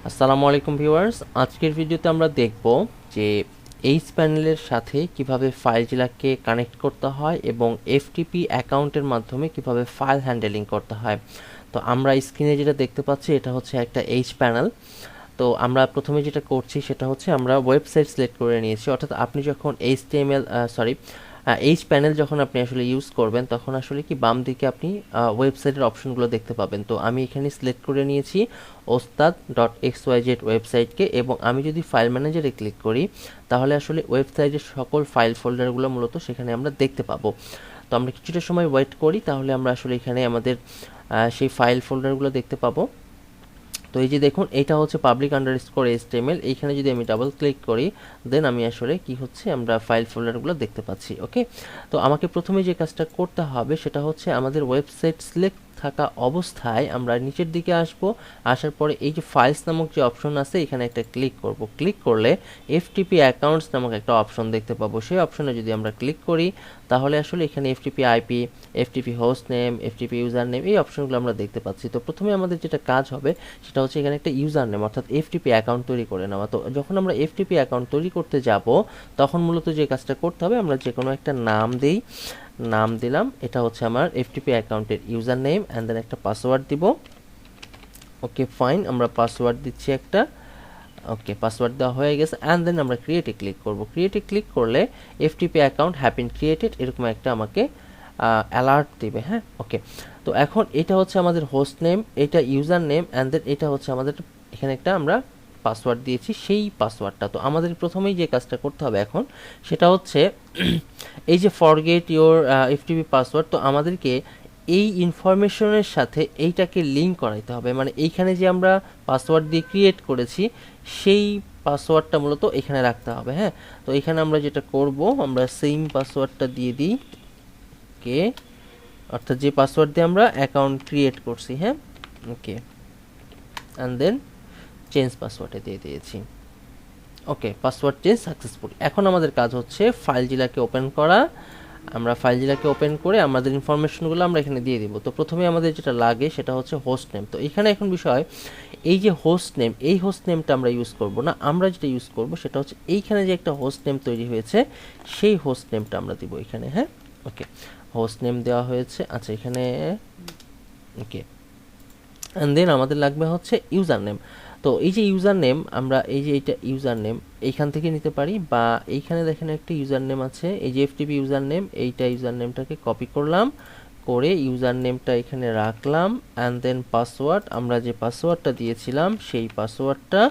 আসসালামু আলাইকুম ভিউয়ার্স, আজকের ভিডিওতে আমরা দেখব যে এইচ প্যানেলের সাথে কিভাবে ফাইলগুলোকে কানেক্ট করতে হয় এবং এফটিপি অ্যাকাউন্টের মাধ্যমে কিভাবে ফাইল হ্যান্ডেলিং করতে হয়। তো আমরা স্ক্রিনে যেটা দেখতে পাচ্ছি এটা হচ্ছে একটা এইচ প্যানেল। তো আমরা প্রথমে যেটা করছি সেটা হচ্ছে আমরা ওয়েবসাইট সিলেক্ট করে নিয়েছি, অর্থাৎ আপনি যখন এইচ প্যানেল যখন আপনি আসলে ইউজ করবেন তখন আসলে কি বাম দিকে আপনি ওয়েবসাইটের অপশনগুলো দেখতে পাবেন। তো আমি এখানে সিলেক্ট করে নিয়েছি ostad.xyz ওয়েবসাইটকে, এবং আমি যদি ফাইল ম্যানেজারে ক্লিক করি তাহলে আসলে ওয়েবসাইটের সকল ফাইল ফোল্ডারগুলো মূলত সেখানে আমরা দেখতে পাবো। তো আমরা কিছুটা সময় ওয়েট করি, তাহলে আমরা আসলে এখানে আমাদের সেই ফাইল ফোল্ডারগুলো দেখতে পাবো। তো এই যে দেখুন, এটা হচ্ছে public_html। এইখানে যদি আমি ডাবল ক্লিক করি দেন আমি আসলে কি হচ্ছে আমরা ফাইল ফোল্ডারগুলো দেখতে পাচ্ছি। ওকে, তো আমাকে প্রথমে যে কাজটা করতে হবে সেটা হচ্ছে আমাদের ওয়েবসাইট সিলেক্ট থাকা অবস্থায় আমরা নিচের দিকে আসার পরে এই যে ফাইলস নামক যে অপশন আছে এখানে একটা ক্লিক করব। ক্লিক করলে এফটিপি অ্যাকাউন্টস নামক একটা অপশন দেখতে পাবো। সেই অপশনে যদি আমরা ক্লিক করি তাহলে আসলে এখানে FTP IP, FTP host name, FTP user name এই অপশনগুলো আমরা দেখতে পাচ্ছি। তো প্রথমে আমাদের যেটা কাজ হবে সেটা হচ্ছে এখানে একটা ইউজার নেম অর্থাৎ এফটিপি অ্যাকাউন্ট তৈরি করে নেওয়া। তো যখন আমরা এফটিপি অ্যাকাউন্ট তৈরি করতে যাব তখন মূলত যে কাজটা করতে হবে আমরা যে কোনো একটা নাম দিলাম। এটা হচ্ছে আমার এফটিপি অ্যাকাউন্টের ইউজার নেম, অ্যান্ড দেন একটা পাসওয়ার্ড দিব। ওকে ফাইন, আমরা পাসওয়ার্ড দিচ্ছি একটা। ওকে, পাসওয়ার্ড দেওয়া হয়ে গেছে, অ্যান্ড দেন আমরা ক্রিয়েটে ক্লিক করব। ক্রিয়েটে ক্লিক করলে FTP account have been created এরকম একটা আমাকে অ্যালার্ট দিবে। হ্যাঁ, ওকে। তো এখন এটা হচ্ছে আমাদের হোস্ট নেম, এটা ইউজার নেম, অ্যান্ড দেন এটা হচ্ছে আমাদের এখানে একটা আমরা পাসওয়ার্ড দিয়েছি সেই পাসওয়ার্ডটা। তো আমাদের প্রথমেই যে কাজটা করতে হবে এখন সেটা হচ্ছে এই যে ফরগেট ইওর এফটিপি পাসওয়ার্ড, তো আমাদেরকে এই ইনফরমেশনের সাথে এইটাকে লিঙ্ক করাইতে হবে। মানে এইখানে যে আমরা পাসওয়ার্ড দিয়ে ক্রিয়েট করেছি সেই পাসওয়ার্ডটা মূলত এখানে রাখতে হবে। হ্যাঁ, তো এখানে আমরা যেটা করব আমরা সেম পাসওয়ার্ডটা দিয়ে দিই। ওকে, অর্থাৎ যে পাসওয়ার্ড দিয়ে আমরা অ্যাকাউন্ট ক্রিয়েট করছি। হ্যাঁ, ওকে, অ্যান্ড দেন চেঞ্জ পাসওয়ার্ডে দিয়ে দিয়েছি। ওকে, পাসওয়ার্ড চেঞ্জ সাকসেসফুল। এখন আমাদের কাজ হচ্ছে ফাইলগুলোকে ওপেন করা। আমরা ফাইলগুলোকে ওপেন করে আমাদের ইনফরমেশনগুলো আমরা এখানে দিয়ে দিব। তো প্রথমে আমাদের যেটা লাগে সেটা হচ্ছে হোস্ট নেম। তো এখানে এখন বিষয় এই যে হোস্ট নেম, এই হোস্ট নেমটা আমরা ইউজ করব না। আমরা যেটা ইউজ করব সেটা হচ্ছে এইখানে যে একটা হোস্ট নেম তৈরি হয়েছে সেই হোস্ট নেমটা আমরা দিব এখানে। হ্যাঁ, ওকে, হোস্ট নেম দেওয়া হয়েছে। আচ্ছা, এখানে ওকে, অ্যান্ড দেন আমাদের লাগবে হচ্ছে ইউজার নেম। তো এই যে ইউজার নেম, আমরা এই যে এটা ইউজার নেম এইখান থেকে নিতে পারি, বা এইখানে দেখেন একটা ইউজার নেম আছে, এই যে এফটিপি ইউজার নেম, এইটা ইউজার নেমটাকে কপি করলাম, করে ইউজার নেমটা এখানে রাখলাম, অ্যান্ড দেন পাসওয়ার্ড, আমরা যে পাসওয়ার্ডটা দিয়েছিলাম সেই পাসওয়ার্ডটা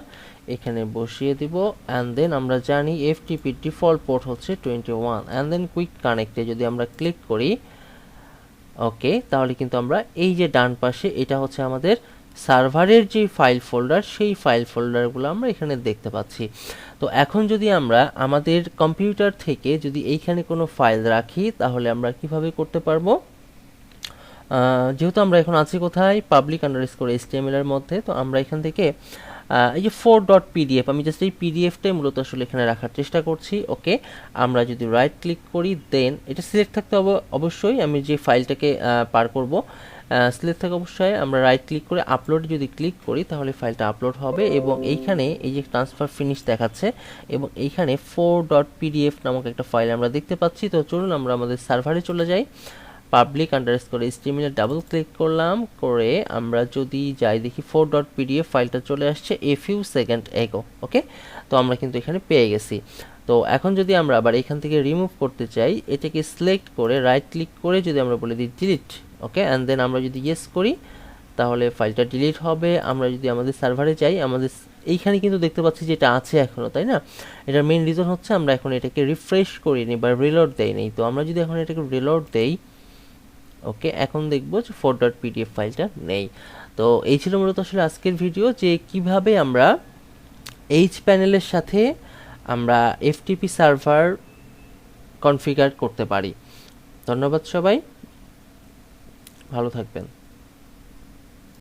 এখানে বসিয়ে দিব। অ্যান্ড দেন আমরা জানি এফটিপির ডিফল্ট পোর্ট হচ্ছে 21, অ্যান্ড দেন কুইক কানেক্টে যদি আমরা ক্লিক করি, ওকে, তাহলে কিন্তু আমরা এই যে ডান পাশে এটা হচ্ছে আমাদের সার্ভারের যে ফাইল ফোল্ডার সেই ফাইল ফোল্ডারগুলো আমরা এখানে দেখতে পাচ্ছি। তো এখন যদি আমরা আমাদের কম্পিউটার থেকে যদি এইখানে কোনো ফাইল রাখি তাহলে আমরা কিভাবে করতে পারবো, যেহেতু আমরা এখন আছি কোথায় public_html এর মধ্যে, তো আমরা এখান থেকে এই যে 4.pdf, আমি জাস্ট এই পিডিএফটাই মূলত আসলে এখানে রাখার চেষ্টা করছি। ওকে, আমরা যদি রাইট ক্লিক করি দেন এটা সিলেক্ট থাকতে হবে অবশ্যই, আমি যে ফাইলটাকে পার করব সিলেক্ট থাকে অবশ্যই। আমরা রাইট ক্লিক করে আপলোড যদি ক্লিক করি তাহলে ফাইলটা আপলোড হবে, এবং এইখানে এই যে ট্রান্সফার ফিনিশ দেখাচ্ছে, এবং এইখানে 4.pdf নামক একটা ফাইল আমরা দেখতে পাচ্ছি। তো চলুন আমরা আমাদের সার্ভারে চলে যাই। public_html ডাবল ক্লিক করলাম, করে আমরা যদি যাই দেখি 4.pdf ফাইলটা চলে আসছে এ ফিউ সেকেন্ড এগো। ওকে, তো আমরা কিন্তু এখানে পেয়ে গেছি। তো এখন যদি আমরা আবার এখান থেকে রিমুভ করতে চাই, এটাকে সিলেক্ট করে রাইট ক্লিক করে যদি আমরা বলে দিই ডিলিট, ওকে, অ্যান্ড দেন আমরা যদি ইয়েস করি তাহলে ফাইলটা ডিলিট হবে। আমরা যদি আমাদের সার্ভারে যাই, আমাদের এইখানে কিন্তু দেখতে পাচ্ছি যে এটা আছে এখনও, তাই না? এটার মেইন রিজন হচ্ছে আমরা এখন এটাকে রিফ্রেশ করিনি বা রিলোড দেইনি। তো আমরা যদি এখন এটাকে রিলোড দেই, ওকে, এখন দেখবো যে 4.pdf ফাইলটা নেই। তো এই ছিল মূলত আসলে আজকের ভিডিও, যে কিভাবে আমরা এইচ প্যানেলের সাথে আমরা এফটিপি সার্ভার কনফিগার করতে পারি। ধন্যবাদ সবাই, ভালো থাকবেন।